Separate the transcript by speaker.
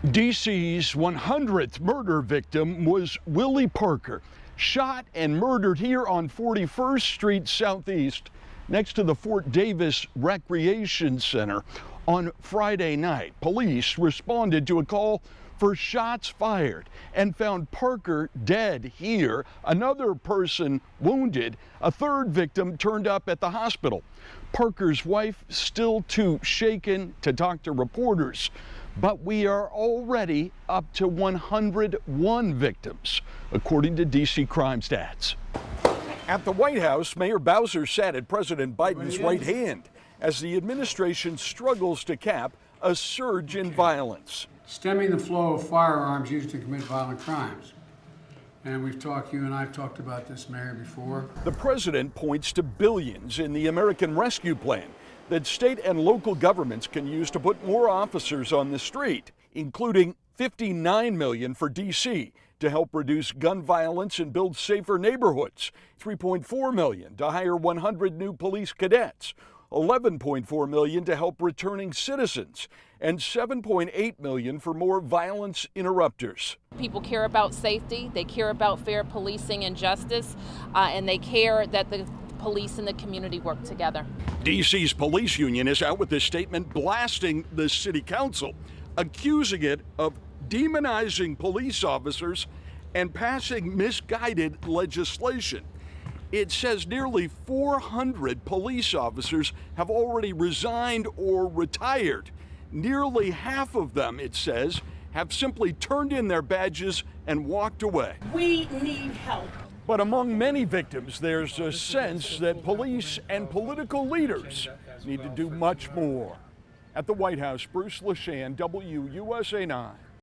Speaker 1: D.C.'s 100th murder victim was Willie Parker, shot and murdered here on 41st Street Southeast next to the Fort Davis Recreation Center on Friday night. Police responded to a call for shots fired and found Parker dead here, another person wounded. A third victim turned up at the hospital. Parker's wife still too shaken to talk to reporters, but we are already up to 101 victims, according to D.C. crime stats. At the White House, Mayor Bowser sat at President Biden's right hand as the administration struggles to cap a surge in violence.
Speaker 2: Stemming the flow of firearms used to commit violent crimes. And you and I have talked about this, Mayor, before.
Speaker 1: The president points to billions in the American Rescue Plan that state and local governments can use to put more officers on the street, including $59 million for D.C. to help reduce gun violence and build safer neighborhoods, $3.4 million to hire 100 new police cadets, $11.4 million to help returning citizens, and $7.8 million for more violence interrupters.
Speaker 3: People care about safety, they care about fair policing and justice, and they care that the police and the community work together.
Speaker 1: D.C.'s police union is out with a statement blasting the city council, accusing it of demonizing police officers and passing misguided legislation. It says nearly 400 police officers have already resigned or retired. Nearly half of them, it says, have simply turned in their badges and walked away.
Speaker 4: We need help.
Speaker 1: But among many victims, there's a sense that police and political leaders need to do much more. At the White House, Bruce LaShan, WUSA 9.